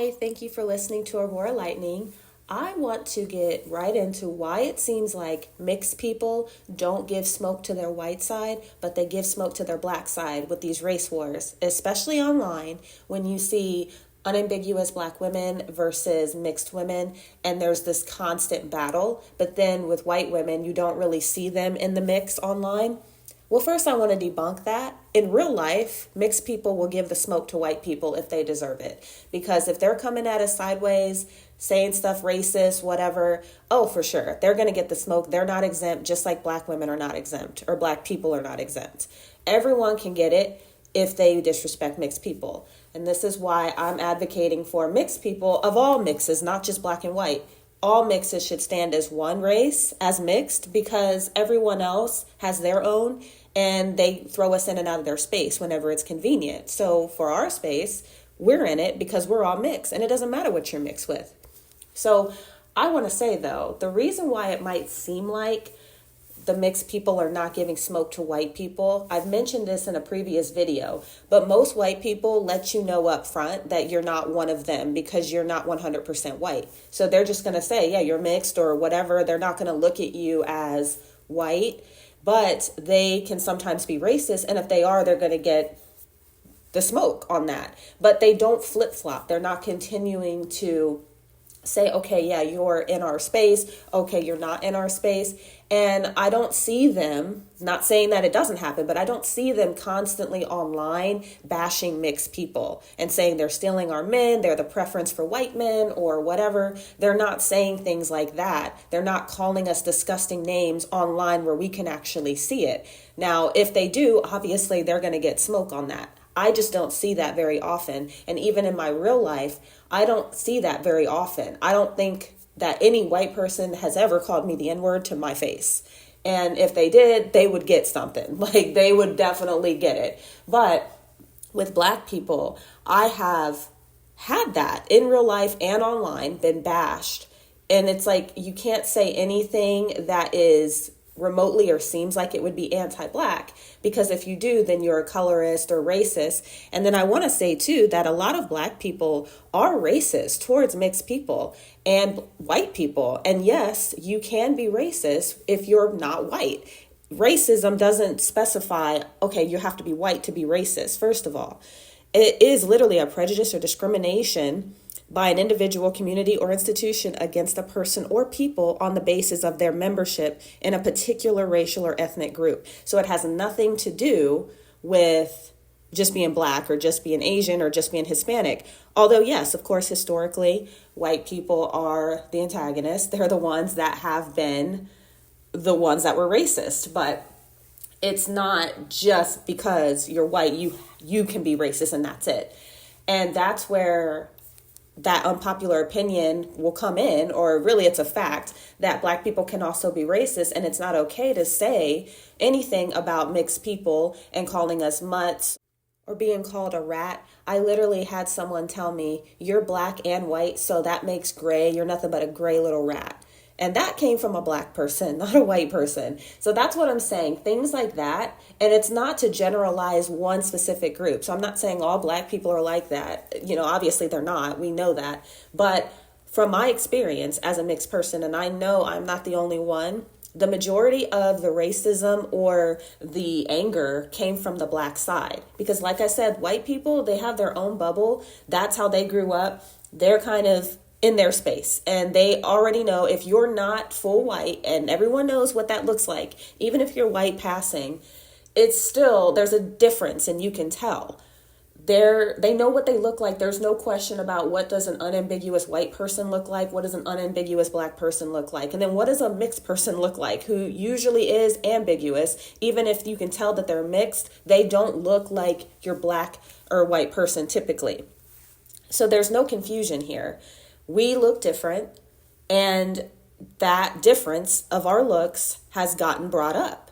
Hi, thank you for listening to Aurora Lightning. I want to get right into why it seems like mixed people don't give smoke to their white side, but they give smoke to their black side with these race wars, especially online when you see unambiguous black women versus mixed women, and there's this constant battle. But then with white women, you don't really see them in the mix online. Well, first I want to debunk that. In real life, mixed people will give the smoke to white people if they deserve it. Because if they're coming at us sideways, saying stuff racist, whatever, oh, for sure, they're going to get the smoke. They're not exempt, just like black women are not exempt or black people are not exempt. Everyone can get it if they disrespect mixed people. And this is why I'm advocating for mixed people of all mixes, not just black and white. All mixes should stand as one race, as mixed, because everyone else has their own and they throw us in and out of their space whenever it's convenient. So for our space, we're in it because we're all mixed, and it doesn't matter what you're mixed with. So I want to say, though, the reason why it might seem like the mixed people are not giving smoke to white people, I've mentioned this in a previous video, but most white people let you know up front that you're not one of them because you're not 100% white. So they're just going to say, yeah, you're mixed or whatever. They're not going to look at you as white, but they can sometimes be racist. And if they are, they're going to get the smoke on that. But they don't flip-flop. They're not continuing to say, okay, yeah, you're in our space. Okay, you're not in our space. And I don't see them, not saying that it doesn't happen, but I don't see them constantly online bashing mixed people and saying they're stealing our men, they're the preference for white men or whatever. They're not saying things like that. They're not calling us disgusting names online where we can actually see it. Now, if they do, obviously they're going to get smoke on that. I just don't see that very often. And even in my real life, I don't see that very often. I don't think that any white person has ever called me the N-word to my face. And if they did, they would get something. Like, they would definitely get it. But with black people, I have had that in real life and online, been bashed. And it's like, you can't say anything that is remotely or seems like it would be anti-black, because if you do, then you're a colorist or racist. And then I want to say too that a lot of black people are racist towards mixed people and white people. And yes, you can be racist if you're not white. Racism doesn't specify, okay, you have to be white to be racist. First of all, it is literally a prejudice or discrimination by an individual, community, or institution against a person or people on the basis of their membership in a particular racial or ethnic group. So it has nothing to do with just being black or just being Asian or just being Hispanic. Although, yes, of course, historically, white people are the antagonists. They're the ones that have been the ones that were racist. But it's not just because you're white, you can be racist and that's it. And that's where that unpopular opinion will come in, or really it's a fact that black people can also be racist, and it's not okay to say anything about mixed people and calling us mutts or being called a rat. I literally had someone tell me, you're black and white, so that makes gray. You're nothing but a gray little rat. And that came from a black person, not a white person. So that's what I'm saying. Things like that. And it's not to generalize one specific group. So I'm not saying all black people are like that. You know, obviously they're not. We know that. But from my experience as a mixed person, and I know I'm not the only one, the majority of the racism or the anger came from the black side. Because like I said, white people, they have their own bubble. That's how they grew up. They're kind of in their space, and they already know if you're not full white, and everyone knows what that looks like. Even if you're white passing, it's still, there's a difference, and you can tell. They know what they look like. There's no question about what does an unambiguous white person look like, what does an unambiguous black person look like, and then what does a mixed person look like, who usually is ambiguous. Even if you can tell that they're mixed, they don't look like your black or white person typically. So there's no confusion here. We look different, and that difference of our looks has gotten brought up,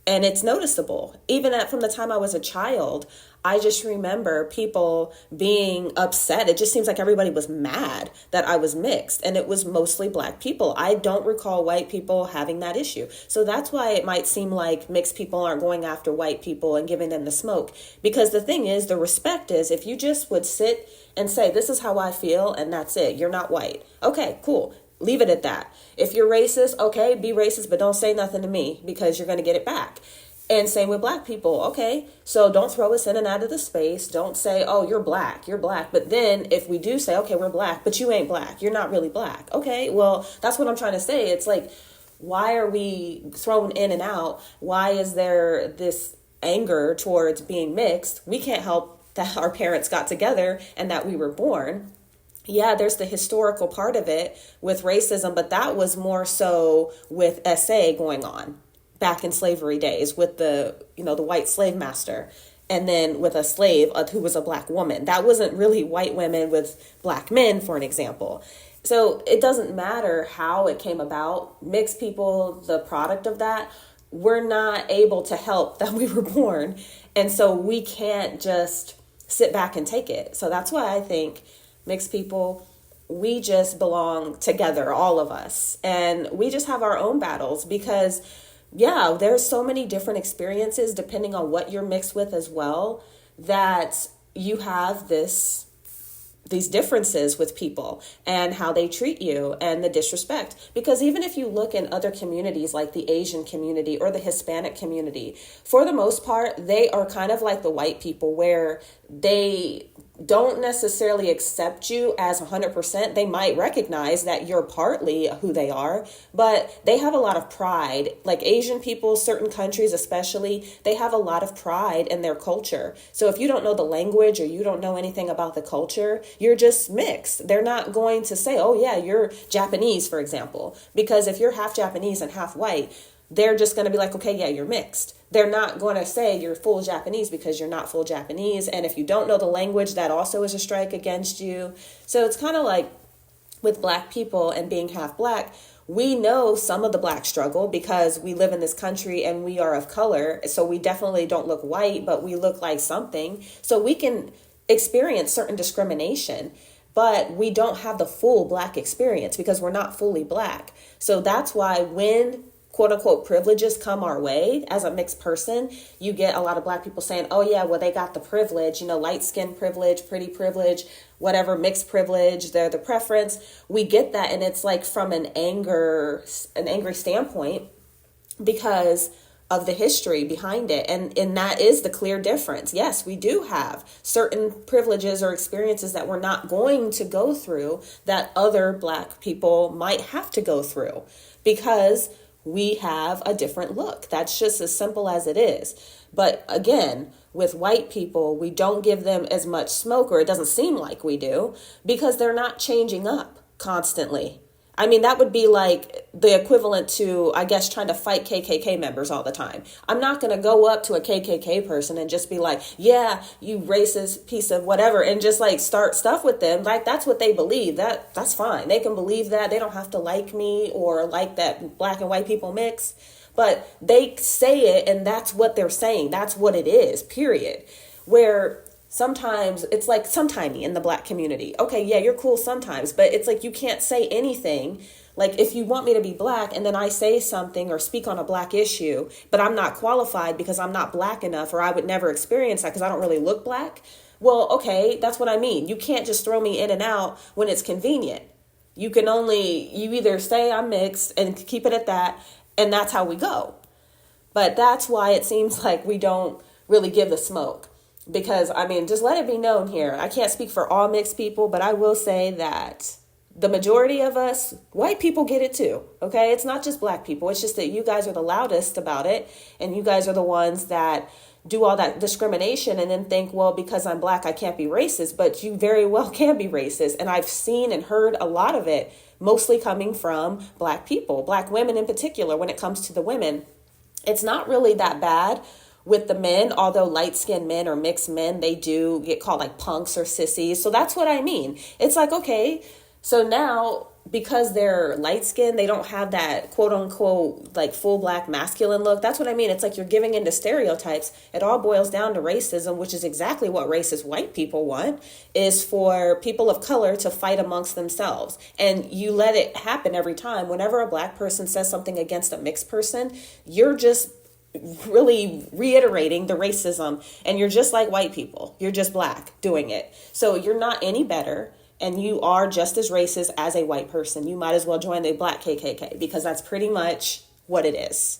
and it's noticeable. Even from the time I was a child, I just remember people being upset. It just seems like everybody was mad that I was mixed, and it was mostly Black people. I don't recall white people having that issue. So that's why it might seem like mixed people aren't going after white people and giving them the smoke. Because the thing is, the respect is, if you just would sit and say, this is how I feel, and that's it, you're not white. Okay, cool. Leave it at that. If you're racist, okay, be racist, but don't say nothing to me because you're going to get it back. And same with Black people. Okay, so don't throw us in and out of the space. Don't say, oh, you're black. But then if we do say, okay, we're Black, but you ain't Black, you're not really Black. Okay, well, that's what I'm trying to say. It's like, why are we thrown in and out? Why is there this anger towards being mixed? We can't help that our parents got together and that we were born. Yeah, there's the historical part of it with racism, but that was more so with SA going on back in slavery days with the white slave master, and then with a slave who was a Black woman. That wasn't really white women with Black men, for an example. So it doesn't matter how it came about. Mixed people, the product of that, we're not able to help that we were born. And so we can't just sit back and take it. So that's why I think mixed people, we just belong together, all of us. And we just have our own battles because yeah, there's so many different experiences depending on what you're mixed with as well, that you have these differences with people and how they treat you and the disrespect. Because even if you look in other communities like the Asian community or the Hispanic community, for the most part, they are kind of like the white people where they don't necessarily accept you as 100%. They might recognize that you're partly who they are, but they have a lot of pride. Like Asian people, certain countries especially, they have a lot of pride in their culture. So if you don't know the language or you don't know anything about the culture, you're just mixed. They're not going to say, oh yeah, you're Japanese, for example, because if you're half Japanese and half white, they're just going to be like, okay, yeah, you're mixed. They're not going to say you're full Japanese because you're not full Japanese. And if you don't know the language, that also is a strike against you. So it's kind of like with Black people and being half Black, we know some of the Black struggle because we live in this country and we are of color. So we definitely don't look white, but we look like something. So we can experience certain discrimination, but we don't have the full Black experience because we're not fully Black. So that's why when quote unquote privileges come our way as a mixed person, you get a lot of Black people saying, oh yeah, well, they got the privilege, light skin privilege, pretty privilege, whatever, mixed privilege, they're the preference. We get that. And it's like from an angry standpoint because of the history behind it. And that is the clear difference. Yes, we do have certain privileges or experiences that we're not going to go through that other Black people might have to go through because we have a different look. That's just as simple as it is. But again, with white people, we don't give them as much smoke, or it doesn't seem like we do, because they're not changing up constantly. I mean, that would be like the equivalent to, I guess, trying to fight KKK members all the time. I'm not going to go up to a KKK person and just be like, yeah, you racist piece of whatever, and just like start stuff with them. Like, that's what they believe. That's fine. They can believe that. They don't have to like me or like that Black and white people mix. But they say it, and that's what they're saying. That's what it is, period. Where sometimes it's like sometimey in the Black community. Okay, yeah, you're cool sometimes, but it's like you can't say anything. Like if you want me to be Black and then I say something or speak on a Black issue, but I'm not qualified because I'm not Black enough, or I would never experience that because I don't really look Black. Well, okay, that's what I mean. You can't just throw me in and out when it's convenient. You either say I'm mixed and keep it at that, and that's how we go. But that's why it seems like we don't really give the smoke. Because, I mean, just let it be known here. I can't speak for all mixed people, but I will say that the majority of us, white people, get it too. Okay? It's not just Black people. It's just that you guys are the loudest about it. And you guys are the ones that do all that discrimination and then think, well, because I'm Black, I can't be racist. But you very well can be racist. And I've seen and heard a lot of it, mostly coming from Black people, Black women in particular, when it comes to the women. It's not really that bad with the men, although light-skinned men or mixed men, they do get called like punks or sissies. So that's what I mean. It's like, okay, so now because they're light skinned, they don't have that quote unquote like full black masculine look. That's what I mean. It's like you're giving into stereotypes. It all boils down to racism, which is exactly what racist white people want, is for people of color to fight amongst themselves. And you let it happen every time. Whenever a black person says something against a mixed person, you're just really reiterating the racism, and you're just like white people. You're just black doing it. So you're not any better. And you are just as racist as a white person. You might as well join the black KKK, because that's pretty much what it is.